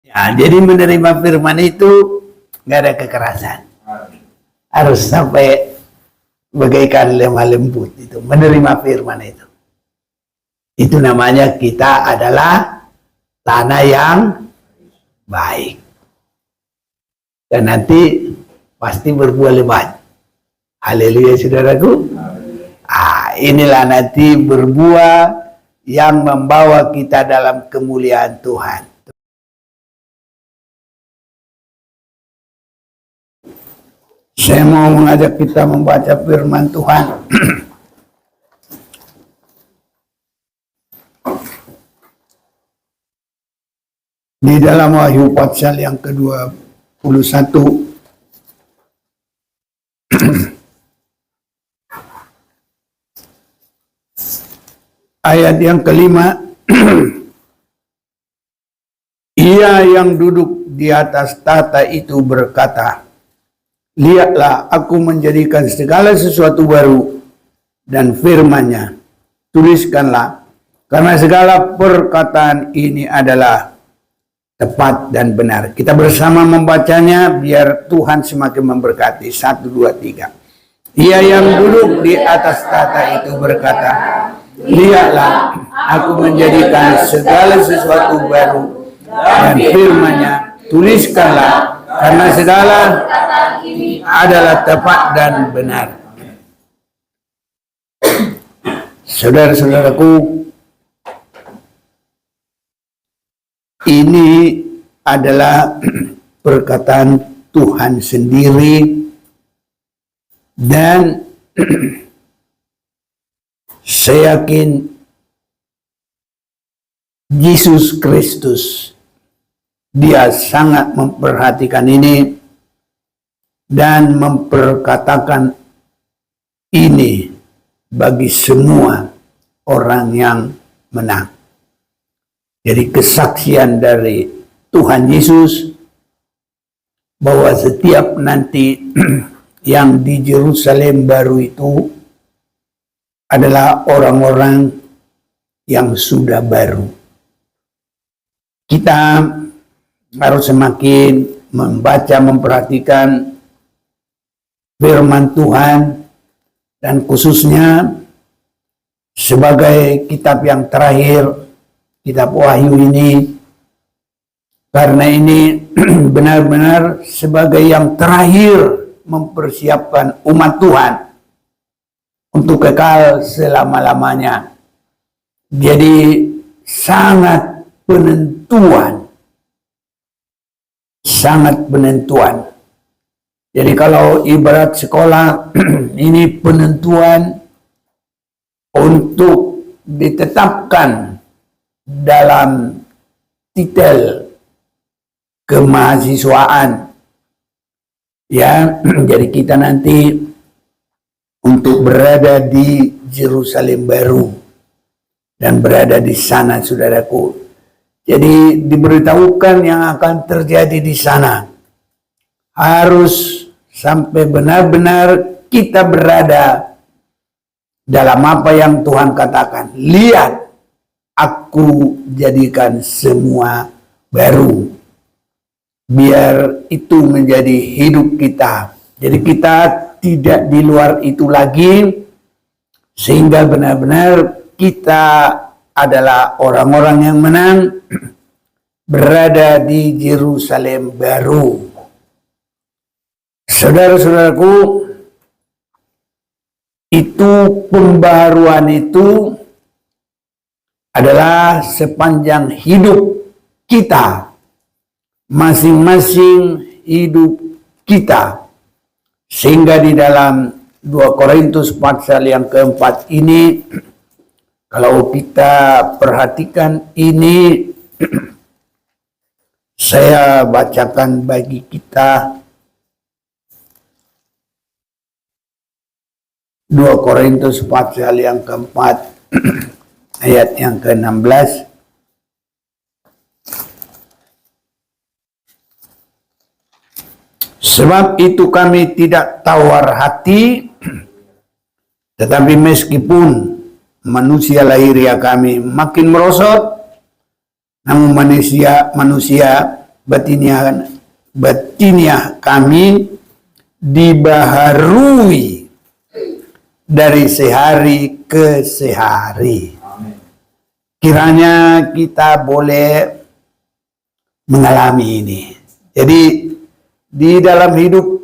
Ya, jadi menerima firman itu nggak ada kekerasan. Harus sampai bagaikan lemah lembut itu, menerima firman itu. Itu namanya kita adalah tanah yang baik. Dan nanti pasti berbuah lebat. Haleluya saudaraku. Inilah nanti berbuah yang membawa kita dalam kemuliaan Tuhan. Saya mau mengajak kita membaca firman Tuhan. Di dalam Wahyu pasal yang ke-21. Ayat yang kelima. Ia yang duduk di atas tahta itu berkata, lihatlah, aku menjadikan segala sesuatu baru, dan firman-Nya, tuliskanlah, karena segala perkataan ini adalah tepat dan benar. Kita bersama membacanya, biar Tuhan semakin memberkati. 1, 2, 3. Ia yang duduk di atas tahta itu berkata, lihatlah, aku menjadikan segala sesuatu baru, dan firman-Nya, tuliskanlah, karena segala adalah tepat dan benar. Saudara-saudaraku, ini adalah perkataan Tuhan sendiri, dan saya yakin Yesus Kristus, dia sangat memperhatikan ini dan memperkatakan ini bagi semua orang yang menang. Jadi kesaksian dari Tuhan Yesus bahwa setiap nanti yang di Yerusalem baru itu adalah orang-orang yang sudah baru. Kita harus semakin membaca, memperhatikan firman Tuhan, dan khususnya sebagai kitab yang terakhir, kitab Wahyu ini, karena ini benar-benar sebagai yang terakhir mempersiapkan umat Tuhan untuk kekal selama-lamanya. Jadi sangat penentuan. Sangat penentuan. Jadi kalau ibarat sekolah, ini penentuan untuk ditetapkan dalam titel kemahasiswaan. Ya, jadi kita nanti untuk berada di Yerusalem baru dan berada di sana, saudaraku. Jadi diberitahukan yang akan terjadi di sana. Harus sampai benar-benar kita berada dalam apa yang Tuhan katakan. Lihat, aku jadikan semua baru. Biar itu menjadi hidup kita. Jadi kita tidak di luar itu lagi, sehingga benar-benar kita adalah orang-orang yang menang, berada di Yerusalem baru. Saudara-saudaraku, itu pembaharuan itu adalah sepanjang hidup kita, masing-masing hidup kita. Sehingga di dalam 2 Korintus pasal yang keempat ini, kalau kita perhatikan ini, saya bacakan bagi kita 2 Korintus pasal yang keempat, ayat yang ke-16. Sebab itu kami tidak tawar hati, tetapi meskipun manusia lahiriah kami makin merosot, namun manusia batiniah kami dibaharui dari sehari ke sehari. Kiranya kita boleh mengalami ini. Jadi di dalam hidup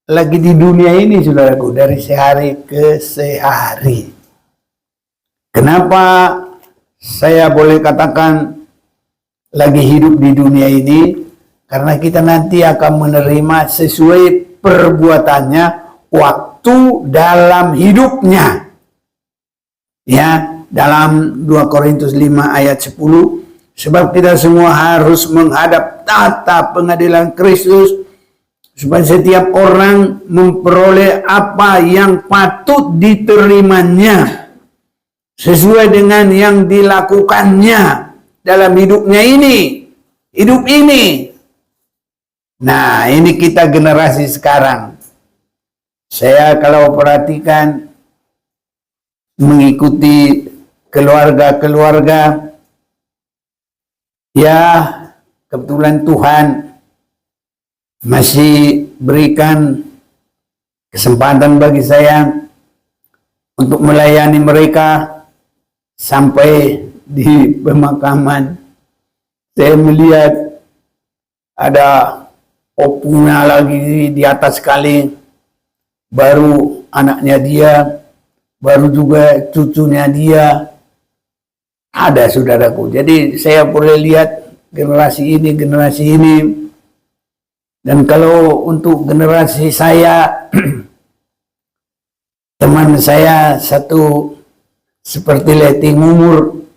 lagi di dunia ini, saudaraku, dari sehari ke sehari. Kenapa saya boleh katakan lagi hidup di dunia ini? Karena kita nanti akan menerima sesuai perbuatannya waktu dalam hidupnya. Ya, dalam 2 Korintus 5 ayat 10, sebab kita semua harus menghadap tahta pengadilan Kristus, supaya setiap orang memperoleh apa yang patut diterimanya sesuai dengan yang dilakukannya dalam hidupnya ini, hidup ini. Nah, ini kita generasi sekarang. Saya kalau perhatikan mengikuti keluarga-keluarga, ya kebetulan Tuhan masih berikan kesempatan bagi saya untuk melayani mereka sampai di pemakaman. Saya melihat ada opunya lagi di atas sekali, baru anaknya dia, baru juga cucunya dia. Ada, saudaraku. Jadi saya boleh lihat generasi ini. Dan kalau untuk generasi saya, teman saya satu seperti letting umur,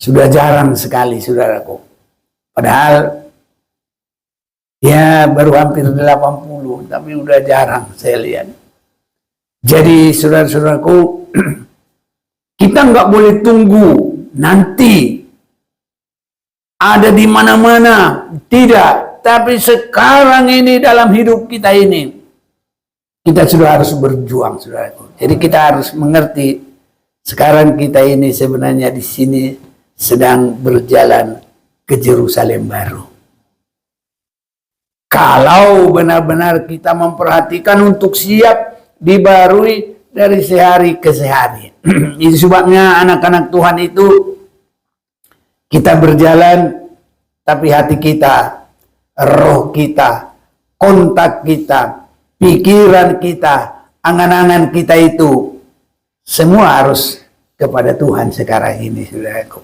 sudah jarang sekali, saudaraku. Padahal ya baru hampir 80, tapi udah jarang saya lihat. Jadi saudara-saudaraku, kita nggak boleh tunggu nanti ada di mana-mana, tidak. Tapi sekarang ini dalam hidup kita ini, kita sudah harus berjuang, saudaraku. Jadi kita harus mengerti sekarang kita ini sebenarnya di sini sedang berjalan ke Yerusalem baru. Kalau benar-benar kita memperhatikan untuk siap dibarui dari sehari ke sehari. Itu sebabnya anak-anak Tuhan itu kita berjalan, tapi hati kita, roh kita, kontak kita, pikiran kita, angan-angan kita itu semua harus kepada Tuhan sekarang ini, saudaraku.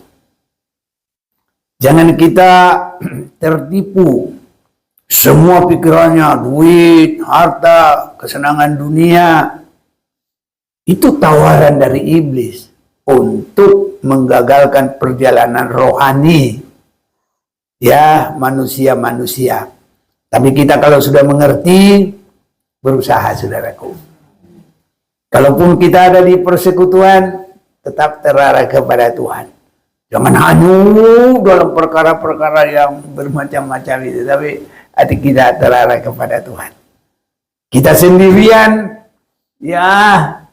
Jangan kita tertipu. Semua pikirannya duit, harta, kesenangan dunia. Itu tawaran dari iblis untuk menggagalkan perjalanan rohani. Ya, manusia-manusia. Tapi kita kalau sudah mengerti, berusaha, saudaraku. Kalaupun kita ada di persekutuan, tetap terarah kepada Tuhan. Jangan hanyut dalam perkara-perkara yang bermacam-macam itu. Tapi hati kita terarah kepada Tuhan. Kita sendirian, ya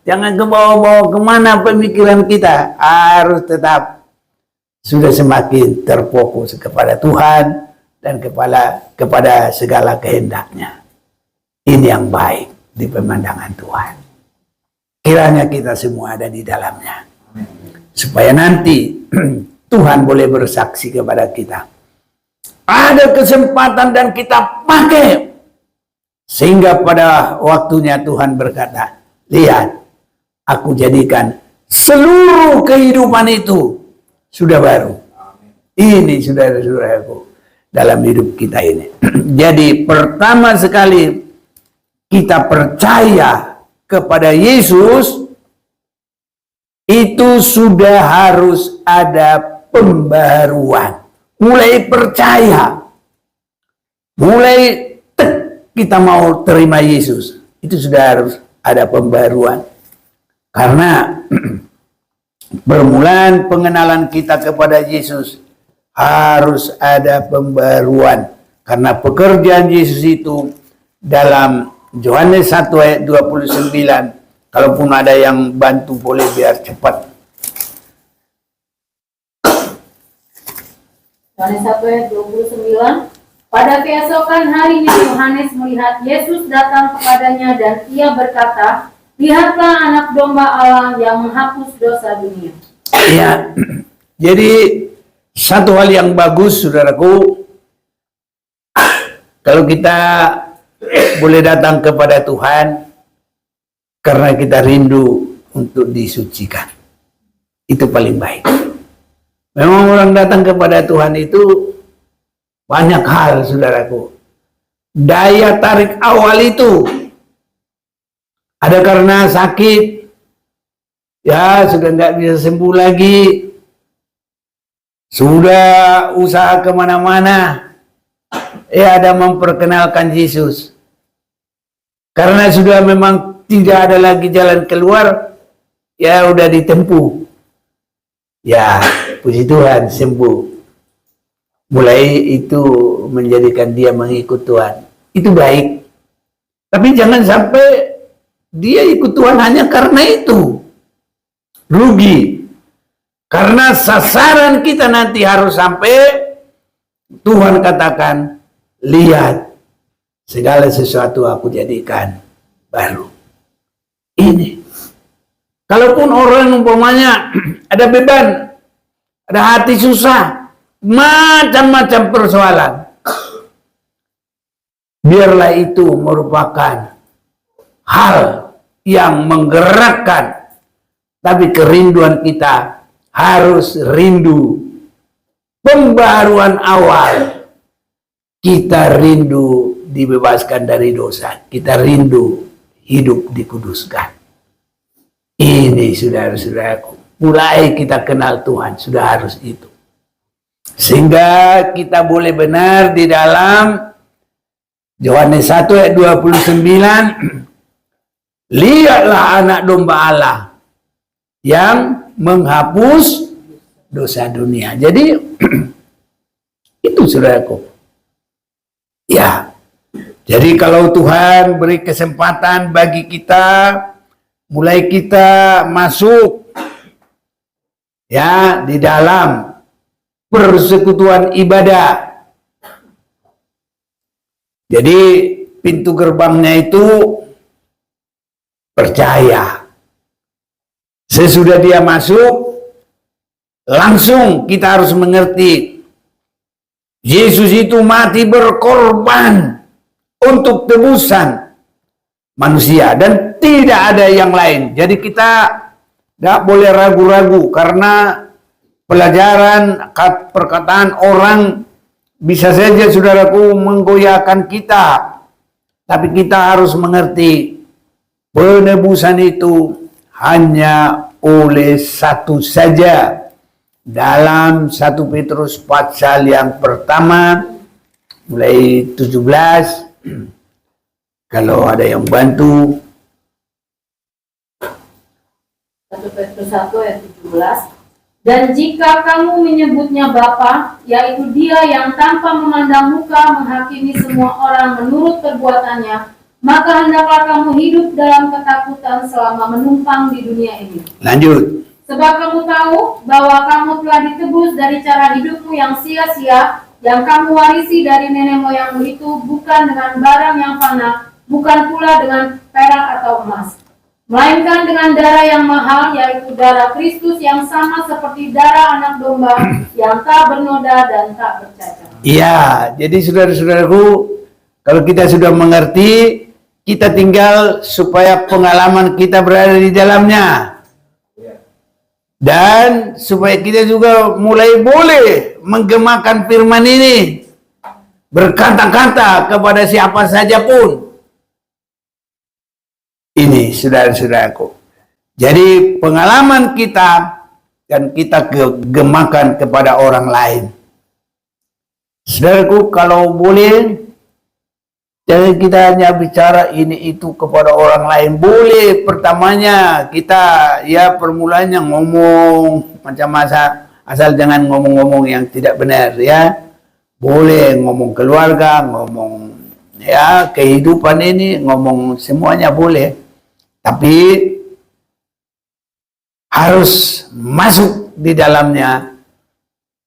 jangan ke bawah-bawah kemana pemikiran kita. Harus tetap sudah semakin terfokus kepada Tuhan dan kepada segala kehendaknya. Ini yang baik di pemandangan Tuhan. Kiranya kita semua ada di dalamnya. Supaya nanti Tuhan boleh bersaksi kepada kita. Ada kesempatan dan kita pakai. Sehingga pada waktunya Tuhan berkata, lihat, aku jadikan seluruh kehidupan itu sudah baru. Ini saudara-saudaraku dalam hidup kita ini. Jadi pertama sekali kita percaya kepada Yesus, itu sudah harus ada pembaharuan. Mulai percaya, mulai kita mau terima Yesus, itu sudah harus ada pembaharuan. Karena permulaan pengenalan kita kepada Yesus harus ada pembaharuan. Karena pekerjaan Yesus itu dalam Yohanes 1 ayat 29, kalaupun ada yang bantu boleh biar cepat. Yohanes 1 ayat 29. Pada keesokan harinya Yohanes melihat Yesus datang kepadanya dan ia berkata, "Lihatlah anak domba Allah yang menghapus dosa dunia." Ya, jadi satu hal yang bagus, saudaraku, kalau kita boleh datang kepada Tuhan karena kita rindu untuk disucikan. Itu paling baik. Memang orang datang kepada Tuhan itu banyak hal, saudaraku. Daya tarik awal itu ada karena sakit, ya sudah nggak bisa sembuh lagi, sudah usaha kemana-mana, ya ada memperkenalkan Yesus. Karena sudah memang tidak ada lagi jalan keluar, ya udah ditempuh. Ya, puji Tuhan, sembuh. Mulai itu menjadikan dia mengikut Tuhan. Itu baik. Tapi jangan sampai dia ikut Tuhan hanya karena itu. Rugi. Karena sasaran kita nanti harus sampai Tuhan katakan, lihat, segala sesuatu aku jadikan baru. Ini. Kalaupun orang umpamanya ada beban, ada hati susah, macam-macam persoalan, biarlah itu merupakan hal yang menggerakkan. Tapi kerinduan kita harus rindu pembaruan awal. Kita rindu dibebaskan dari dosa. Kita rindu hidup dikuduskan. Ini saudara-saudaraku, mulai kita kenal Tuhan, sudah harus itu. Sehingga kita boleh benar di dalam Yohanes 1 ayat 29, lihatlah anak domba Allah yang menghapus dosa dunia. Jadi itu saudaraku. Ya. Jadi kalau Tuhan beri kesempatan bagi kita, mulai kita masuk ya di dalam persekutuan ibadah. Jadi pintu gerbangnya itu percaya. Sesudah dia masuk, langsung kita harus mengerti Yesus itu mati berkorban untuk tebusan manusia dan tidak ada yang lain. Jadi kita tidak boleh ragu-ragu karena pelajaran perkataan orang bisa saja saudaraku menggoyahkan kita. Tapi kita harus mengerti penebusan itu hanya oleh satu saja. Dalam 1 Petrus pasal yang pertama mulai 17, kalau ada yang bantu. 1 Petrus 1 ayat 17. Dan jika kamu menyebutnya Bapa, yaitu Dia yang tanpa memandang muka menghakimi semua orang menurut perbuatannya, maka hendaklah kamu hidup dalam ketakutan selama menumpang di dunia ini. Lanjut. Sebab kamu tahu bahwa kamu telah ditebus dari cara hidupmu yang sia-sia, yang kamu warisi dari nenek moyangmu itu, bukan dengan barang yang fana, bukan pula dengan perak atau emas, melainkan dengan darah yang mahal, yaitu darah Kristus yang sama seperti darah anak domba yang tak bernoda dan tak bercacat. Iya, jadi saudara-saudaraku, kalau kita sudah mengerti, kita tinggal supaya pengalaman kita berada di dalamnya. Dan supaya kita juga mulai boleh menggemakan firman ini, berkata-kata kepada siapa saja pun. Ini saudara-saudaraku. Jadi pengalaman kita dan kita gemakan kepada orang lain. Saudaraku, kalau boleh, jangan kita hanya bicara ini itu kepada orang lain. Boleh pertamanya kita ya permulanya ngomong macam asal jangan ngomong-ngomong yang tidak benar ya. Boleh ngomong keluarga, ngomong ya kehidupan ini, ngomong semuanya boleh. Tapi harus masuk di dalamnya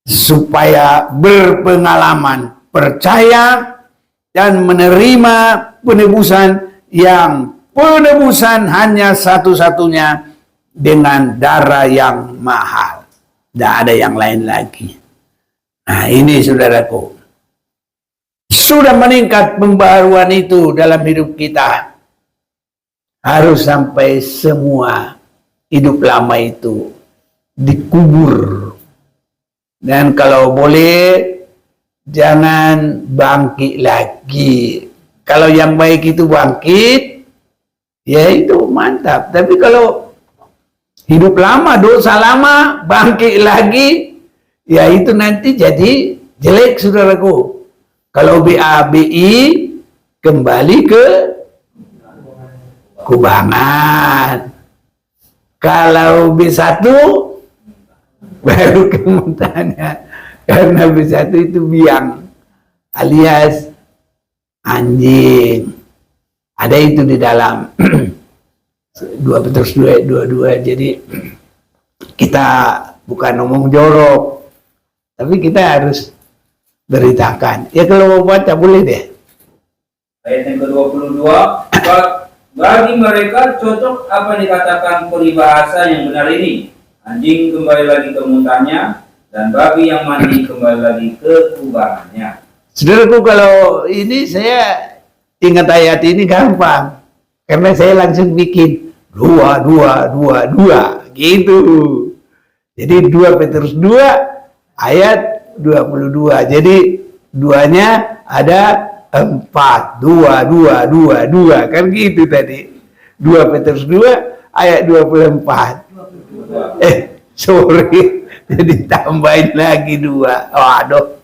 supaya berpengalaman, percaya, dan menerima penebusan yang penebusan hanya satu-satunya dengan darah yang mahal. Tidak ada yang lain lagi. Nah ini saudaraku, sudah meningkat pembaharuan itu dalam hidup kita. Harus sampai semua hidup lama itu dikubur. Dan kalau boleh, jangan bangkit lagi. Kalau yang baik itu bangkit, ya itu mantap. Tapi kalau hidup lama, dosa lama, bangkit lagi, ya itu nanti jadi jelek saudaraku. Kalau BABI kembali ke kubangan. Kalau B1 baru ke muntahnya. Karena B1 itu biang alias anjing. Ada itu di dalam 2 Petrus 2:22. Jadi kita bukan ngomong jorok, tapi kita harus beritakan. Ya kalau mau baca boleh deh. Ayat yang ke-22, bagi mereka cocok apa dikatakan peribahasa yang benar ini. Anjing kembali lagi ke muntahnya, dan babi yang mandi kembali lagi ke kubangannya. Saudaraku, kalau ini saya ingat ayat ini gampang. Karena saya langsung bikin 2 gitu. Jadi 2 Petrus 2 ayat 22. Jadi duanya ada 4, 2 kan gitu tadi. 2 Petrus 2 ayat 24. Sorry, jadi tambahin lagi 2. Waduh,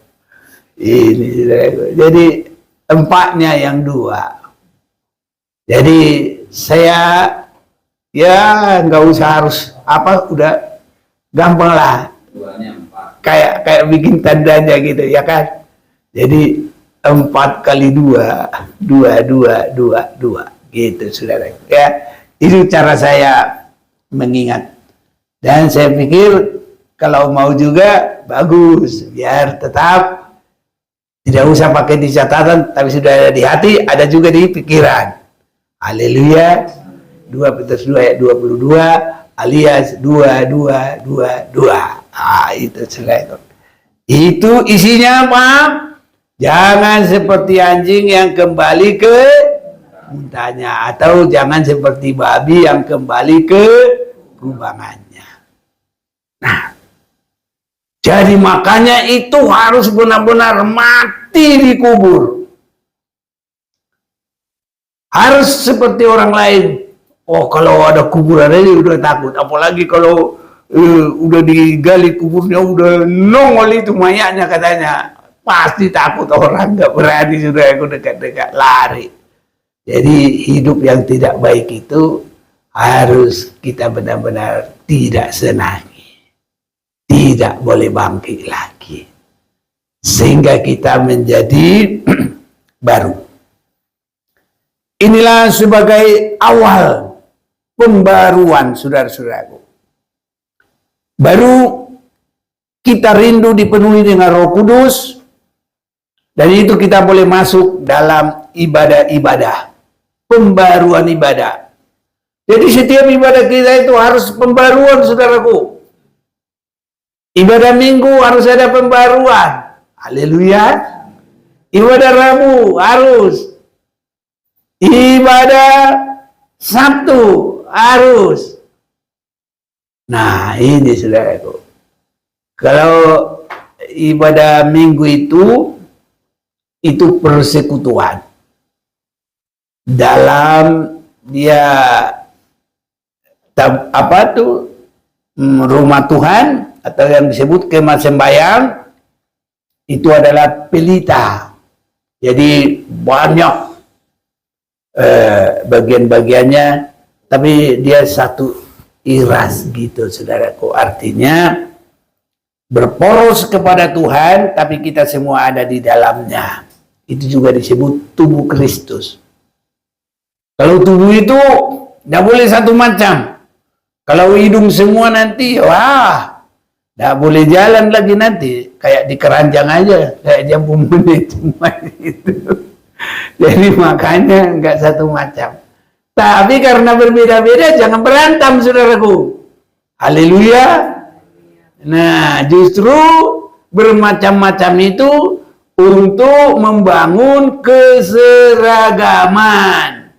ini jadi 4-nya yang 2. Jadi saya ya nggak usah harus apa, udah gampang lah. Duanya 4. Kayak bikin tandanya gitu ya kan. Jadi 4 kali 2 gitu saudara ya. Itu cara saya mengingat, dan saya pikir kalau mau juga bagus, biar tetap tidak usah pakai di catatan, tapi sudah ada di hati, ada juga di pikiran. Haleluya. 2 Petrus 2 ayat 22 alias 22. Itu saudara. Itu isinya apa? Jangan seperti anjing yang kembali ke muntahnya, atau jangan seperti babi yang kembali ke kubangannya. Nah, jadi makanya itu harus benar-benar mati dikubur. Harus seperti orang lain. Oh, kalau ada kuburan ini udah takut. Apalagi kalau udah digali kuburnya, udah nongol itu mayatnya katanya. Pasti takut orang, nggak berani sudah aku dekat-dekat, lari. Jadi hidup yang tidak baik itu harus kita benar-benar tidak senangi. Tidak boleh bangkit lagi. Sehingga kita menjadi baru. Inilah sebagai awal pembaruan saudara-saudaraku. Baru kita rindu dipenuhi dengan Roh Kudus. Dan itu kita boleh masuk dalam ibadah-ibadah. Pembaruan ibadah. Jadi setiap ibadah kita itu harus pembaruan saudaraku. Ibadah Minggu harus ada pembaruan. Haleluya. Ibadah Rabu harus. Ibadah Sabtu harus. Nah ini saudaraku. Kalau ibadah Minggu itu persekutuan dalam dia rumah Tuhan, atau yang disebut kemah sembahyang, itu adalah pelita. Jadi banyak bagian-bagiannya, tapi dia satu iras gitu saudaraku. Artinya berporos kepada Tuhan, tapi kita semua ada di dalamnya. Itu juga disebut tubuh Kristus. Kalau tubuh itu tidak boleh satu macam. Kalau hidung semua nanti, wah, Nggak boleh jalan lagi nanti, kayak di keranjang aja, kayak jambu menit cuma itu. Jadi makanya nggak satu macam. Tapi karena berbeda-beda, jangan berantem, saudaraku. Haleluya. Nah, justru bermacam-macam itu untuk membangun keseragaman,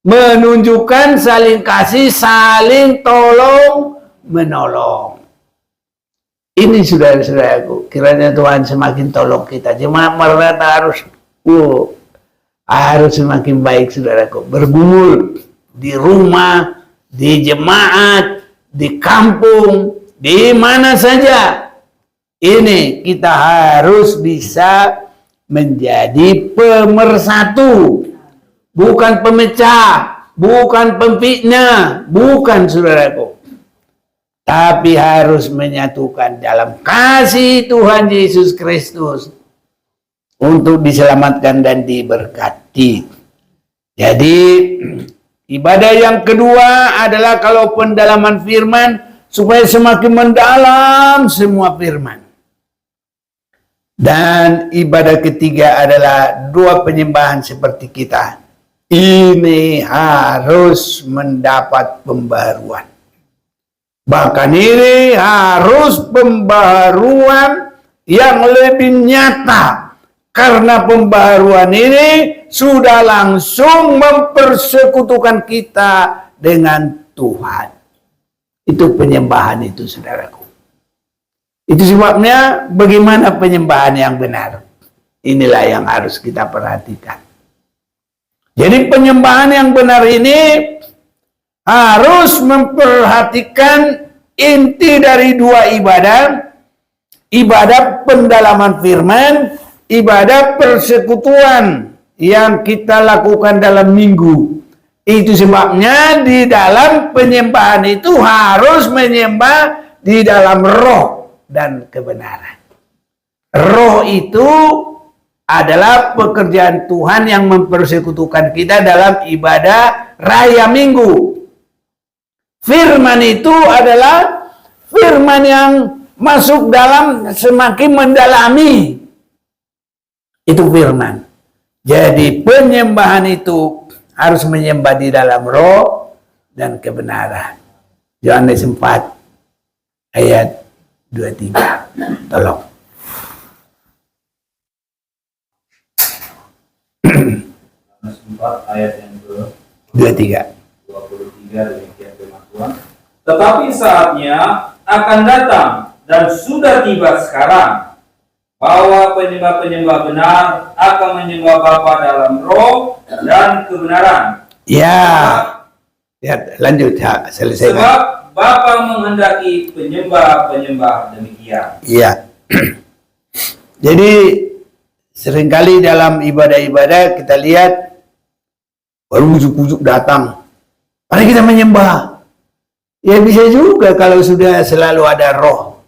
menunjukkan saling kasih, saling tolong menolong. Ini saudara-saudaraku, kiranya Tuhan semakin tolong kita. Jemaat Maranatha harus semakin baik, saudaraku. Bergumul di rumah, di jemaat, di kampung, di mana saja. Ini kita harus bisa menjadi pemersatu, bukan pemecah, bukan pemfitnah, bukan, saudaraku. Tapi harus menyatukan dalam kasih Tuhan Yesus Kristus untuk diselamatkan dan diberkati. Jadi ibadah yang kedua adalah kalau pendalaman firman, supaya semakin mendalam semua firman. Dan ibadah ketiga adalah doa penyembahan seperti kita. Ini harus mendapat pembaharuan. Bahkan ini harus pembaharuan yang lebih nyata. Karena pembaharuan ini sudah langsung mempersekutukan kita dengan Tuhan. Itu penyembahan itu, saudaraku. Itu sebabnya bagaimana penyembahan yang benar. Inilah yang harus kita perhatikan. Jadi penyembahan yang benar ini harus memperhatikan inti dari dua ibadah. Ibadah pendalaman firman, ibadah persekutuan yang kita lakukan dalam minggu. Itu sebabnya di dalam penyembahan itu harus menyembah di dalam roh dan kebenaran. Roh itu adalah pekerjaan Tuhan yang mempersekutukan kita dalam ibadah raya minggu. Firman itu adalah firman yang masuk dalam semakin mendalami. Itu firman. Jadi penyembahan itu harus menyembah di dalam roh dan kebenaran. Yohanes 4 ayat 23. Tolong. Yohanes 4 ayat yang ke-23. 23 demikian firman Tuhan. Tetapi saatnya akan datang dan sudah tiba sekarang bahwa penyembah-penyembah benar akan menyembah Bapa dalam roh dan kebenaran. Ya, ya lanjut ya, selesai. Sebab Bapa menghendaki penyembah-penyembah demikian. Iya. Jadi seringkali dalam ibadah-ibadah kita lihat baru ujuk-ujuk datang, mari kita menyembah. Ya bisa juga kalau sudah selalu ada Roh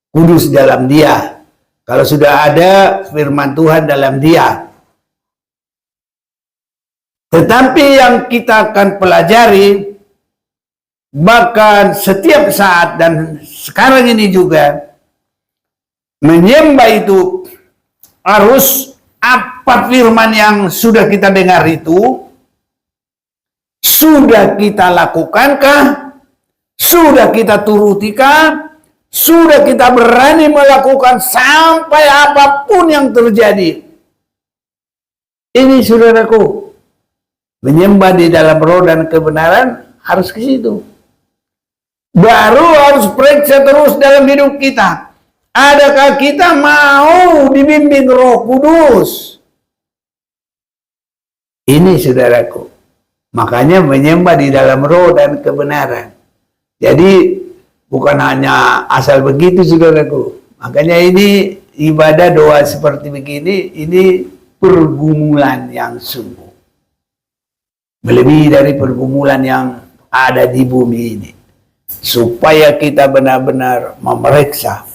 Kudus dalam dia. Kalau sudah ada firman Tuhan dalam dia. Tetapi yang kita akan pelajari, bahkan setiap saat dan sekarang ini juga, menyembah itu harus apa firman yang sudah kita dengar itu, sudah kita lakukankah, sudah kita turutikah, sudah kita berani melakukan sampai apapun yang terjadi. Ini saudaraku, menyembah di dalam roh dan kebenaran harus ke situ. Baru harus periksa terus dalam hidup kita. Adakah kita mau dibimbing Roh Kudus? Ini saudaraku. Makanya menyembah di dalam roh dan kebenaran. Jadi bukan hanya asal begitu saudaraku. Makanya ini ibadah doa seperti begini, ini pergumulan yang sungguh. Melebihi dari pergumulan yang ada di bumi ini. Supaya kita benar-benar memeriksa.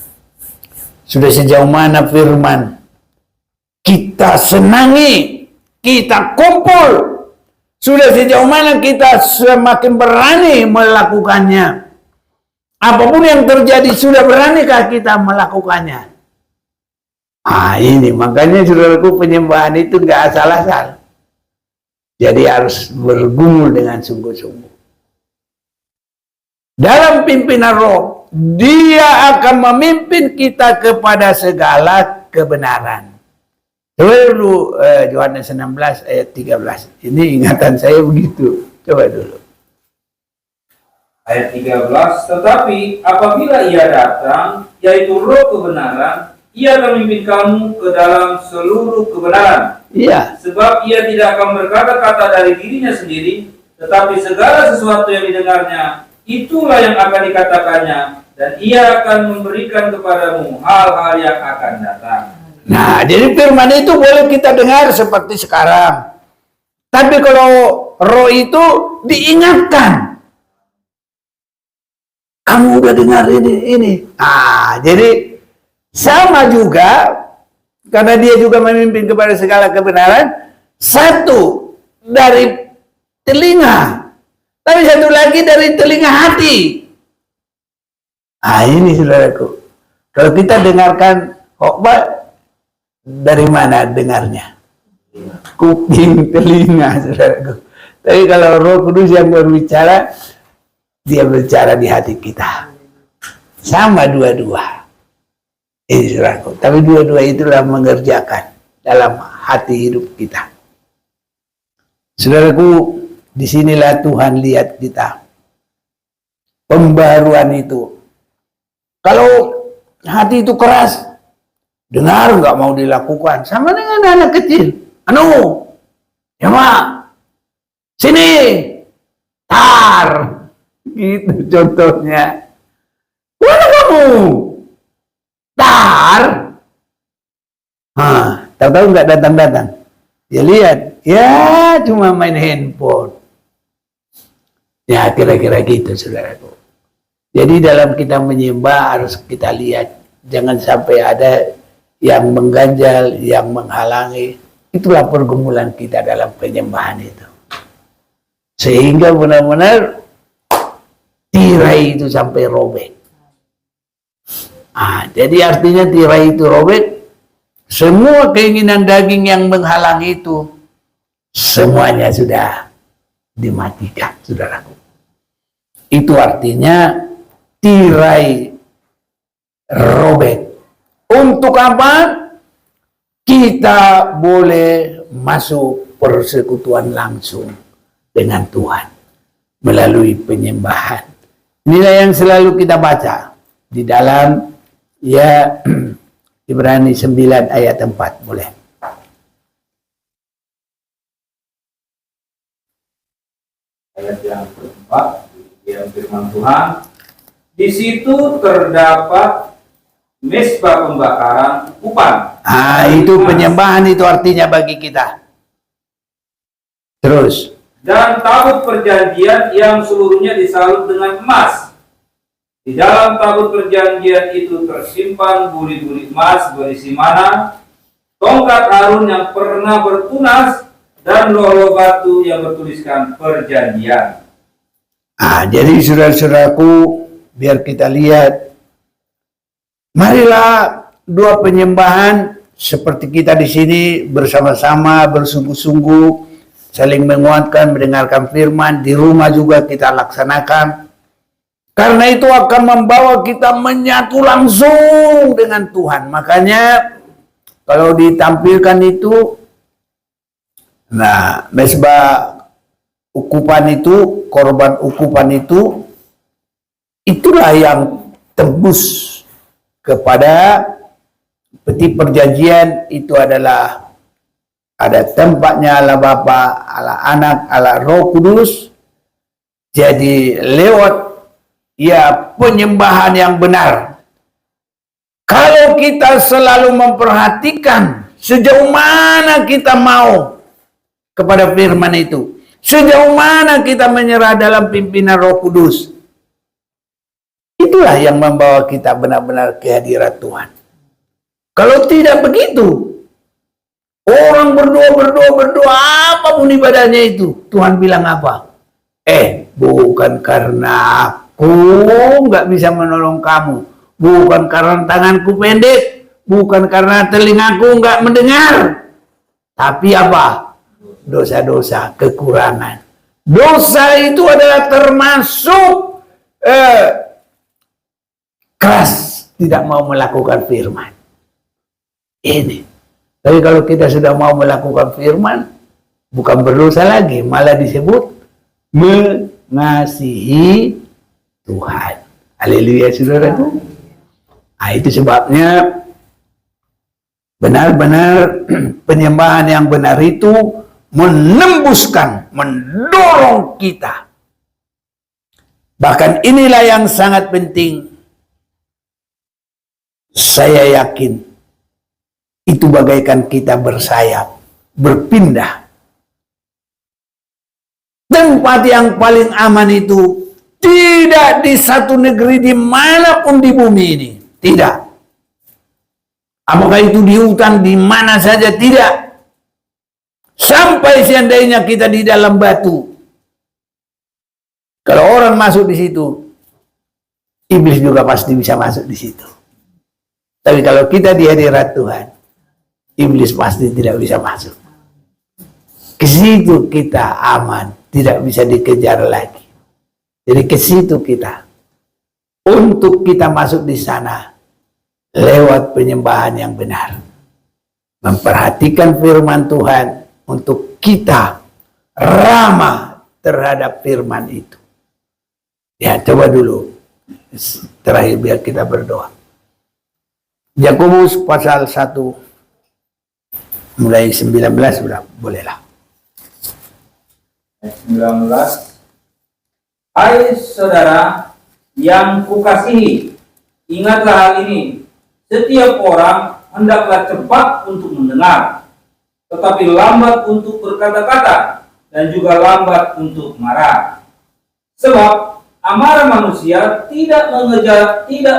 Sudah sejauh mana firman kita senangi, kita kumpul. Sudah sejauh mana kita semakin berani melakukannya. Apapun yang terjadi, sudah beranikah kita melakukannya? Ini makanya saudaraku, penyembahan itu nggak asal-asal. Jadi harus bergumul dengan sungguh-sungguh. Dalam pimpinan Roh, Dia akan memimpin kita kepada segala kebenaran. Coba dulu Yohanes 16 ayat 13. Ini ingatan saya begitu. Coba dulu. Ayat 13, tetapi apabila ia datang, yaitu Roh kebenaran, ia akan memimpin kamu ke dalam seluruh kebenaran. Iya. Sebab ia tidak akan berkata-kata dari dirinya sendiri, tetapi segala sesuatu yang didengarnya, itulah yang akan dikatakannya, dan ia akan memberikan kepadamu hal-hal yang akan datang. Nah, jadi firman itu boleh kita dengar seperti sekarang. Tapi kalau Roh itu diingatkan. Kamu udah dengar ini. Jadi sama juga, karena Dia juga memimpin kepada segala kebenaran. Satu dari telinga, tapi satu lagi dari telinga hati. Ini saudaraku, kalau kita dengarkan khotbah, dari mana dengarnya? Kuping, telinga, saudaraku. Tapi kalau Roh Kudus yang berbicara, Dia berbicara di hati kita. Sama dua-dua. Saudaraku. Tapi dua-dua itulah mengerjakan dalam hati hidup kita. Saudaraku, disinilah Tuhan lihat kita. Pembaruan itu. Kalau hati itu keras, dengar nggak mau dilakukan, sama dengan anak kecil. Ya mak, sini, tar, gitu contohnya. Mana kamu? Tar, tahu-tahu nggak datang-datang. Dia lihat, ya cuma main handphone. Ya kira-kira gitu, saudaraku. Jadi dalam kita menyembah harus kita lihat, jangan sampai ada yang mengganjal, yang menghalangi. Itulah pergumulan kita dalam penyembahan itu. Sehingga benar-benar tirai itu sampai robek. Jadi artinya tirai itu robek, semua keinginan daging yang menghalangi itu, semuanya sudah dimatikan, saudaraku. Itu artinya tirai robek. Untuk apa? Kita boleh masuk persekutuan langsung dengan Tuhan melalui penyembahan. Inilah yang selalu kita baca di dalam Ibrani 9 ayat 4, boleh. Ayat yang keempat, yang firman Tuhan, di situ terdapat mesbah pembakaran ukupan. Itu penyembahan, itu artinya bagi kita. Terus. Dan tabut perjanjian yang seluruhnya disalut dengan emas. Di dalam tabut perjanjian itu tersimpan buri-buri emas berisi mana, tongkat Harun yang pernah bertunas, dan loh-loh batu yang bertuliskan perjanjian. Jadi saudara-saudaraku, biar kita lihat, marilah dua penyembahan seperti kita di sini bersama-sama bersungguh-sungguh, saling menguatkan, mendengarkan firman, di rumah juga kita laksanakan. Karena itu akan membawa kita menyatu langsung dengan Tuhan. Makanya kalau ditampilkan itu, mesbah ukupan itu, korban ukupan itu, itulah yang tembus kepada peti perjanjian. Itu adalah ada tempatnya Allah Bapa, Allah Anak, Allah Roh Kudus. Jadi lewat penyembahan yang benar. Kalau kita selalu memperhatikan sejauh mana kita mau kepada firman itu, sejauh mana kita menyerah dalam pimpinan Roh Kudus, itulah yang membawa kita benar-benar ke hadirat Tuhan. Kalau tidak begitu, orang berdoa, apapun ibadahnya itu, Tuhan bilang apa? Bukan karena Aku nggak bisa menolong kamu. Bukan karena tanganku pendek, bukan karena telingaku nggak mendengar. Tapi apa? Dosa-dosa, kekurangan. Dosa itu adalah termasuk keras, tidak mau melakukan firman. Ini. Tapi kalau kita sudah mau melakukan firman, bukan berdosa lagi, malah disebut mengasihi Tuhan. Haleluya, saudaraku. Nah, itu sebabnya benar-benar penyembahan yang benar itu menembuskan, mendorong kita. Bahkan inilah yang sangat penting. Saya yakin itu bagaikan kita bersayap, berpindah. Tempat yang paling aman itu tidak di satu negeri dimanapun di bumi ini. Tidak. Apakah itu di hutan, di mana saja, tidak. Sampai seandainya kita di dalam batu. Kalau orang masuk di situ, iblis juga pasti bisa masuk di situ. Tapi kalau kita di hadirat Tuhan, iblis pasti tidak bisa masuk. Ke situ kita aman, tidak bisa dikejar lagi. Jadi ke situ kita. Untuk kita masuk di sana lewat penyembahan yang benar. Memperhatikan firman Tuhan untuk kita ramah terhadap firman itu. Ya, coba dulu. Terakhir biar kita berdoa. Yakobus pasal 1 mulai 19 sudah bolehlah. 19. Hai saudara yang kukasihi, ingatlah hal ini. Setiap orang hendaklah cepat untuk mendengar, tetapi lambat untuk berkata-kata, dan juga lambat untuk marah. Sebab amarah manusia tidak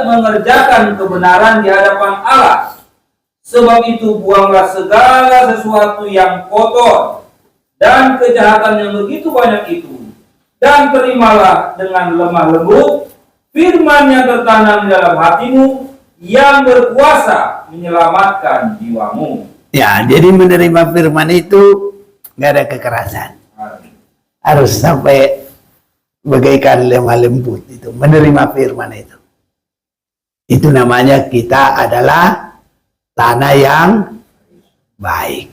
mengerjakan kebenaran di hadapan Allah. Sebab itu buanglah segala sesuatu yang kotor dan kejahatan yang begitu banyak itu, dan terimalah dengan lemah lembut firman yang tertanam di dalam hatimu, yang berkuasa menyelamatkan jiwamu. Ya, jadi menerima firman itu nggak ada kekerasan. Harus sampai bagaikan lemah lembut itu, menerima firman itu. Itu namanya kita adalah tanah yang baik.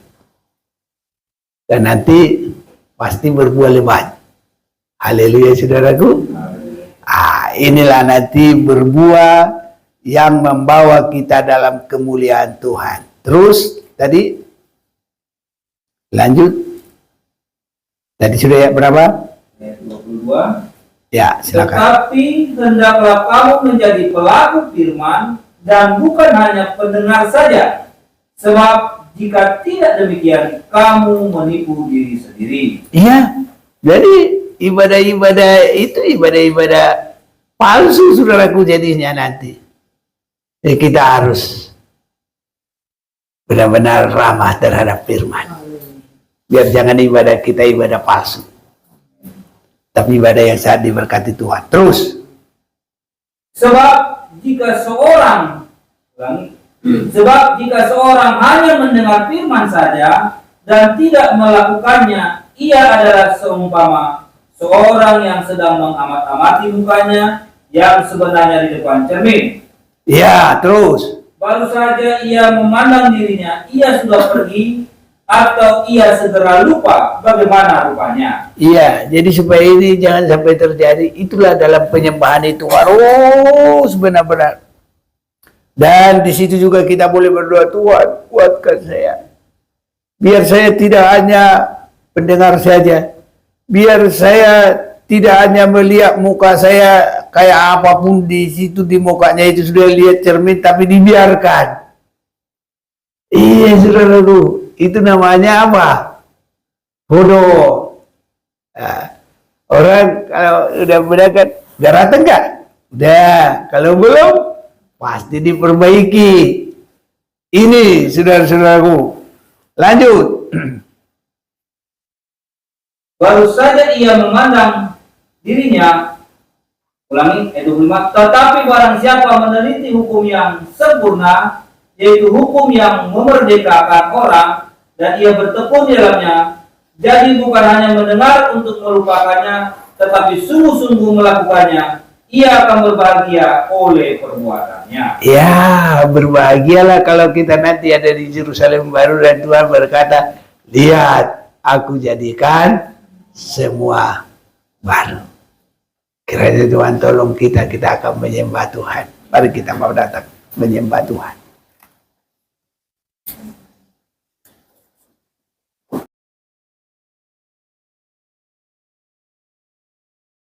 Dan nanti pasti berbuah lebat. Haleluya, saudaraku. Inilah nanti berbuah yang membawa kita dalam kemuliaan Tuhan. Terus tadi lanjut. Tadi sudah ya berapa? Ayat 22. Ya, silakan. Tetapi hendaklah kamu menjadi pelaku firman dan bukan hanya pendengar saja. Sebab jika tidak demikian, kamu menipu diri sendiri. Iya. Jadi ibadah-ibadah itu ibadah-ibadah palsu, saudaraku, jadinya nanti. Jadi kita harus benar-benar ramah terhadap firman. Biar jangan ibadah kita ibadah palsu, tapi ibadah yang sangat diberkati Tuhan. Terus. Sebab jika seorang hanya mendengar firman saja dan tidak melakukannya, ia adalah seumpama seorang yang sedang mengamat-amati mukanya yang sebenarnya di depan cermin. Ya, terus. Baru saja ia memandang dirinya, ia sudah pergi, atau ia segera lupa bagaimana rupanya. Iya, jadi supaya ini jangan sampai terjadi. Itulah dalam penyembahan itu harus benar-benar. Dan di situ juga kita boleh berdoa, Tuhan, kuatkan saya. Biar saya tidak hanya pendengar saja. Biar saya tidak hanya melihat muka saya kayak apapun di situ, di mukanya itu sudah lihat cermin, tapi dibiarkan. Iya, saudaraku, itu namanya apa? Bodoh. Nah, orang kalau udah berangkat, garatan enggak? Udah, kalau belum, pasti diperbaiki. Ini, saudara-saudaraku. Lanjut. Baru saja ia memandang dirinya, Ulangi, ayat 25. Tetapi barang siapa meneliti hukum yang sempurna, yaitu hukum yang memerdekakan orang, dan ia bertekun di dalamnya, jadi bukan hanya mendengar untuk melupakannya, tetapi sungguh-sungguh melakukannya, ia akan berbahagia oleh perbuatannya. Ya, berbahagialah kalau kita nanti ada di Yerusalem baru dan Tuhan berkata, lihat, aku jadikan semua baru. Kiranya Tuhan tolong kita akan menyembah Tuhan. Mari kita mau datang menyembah Tuhan.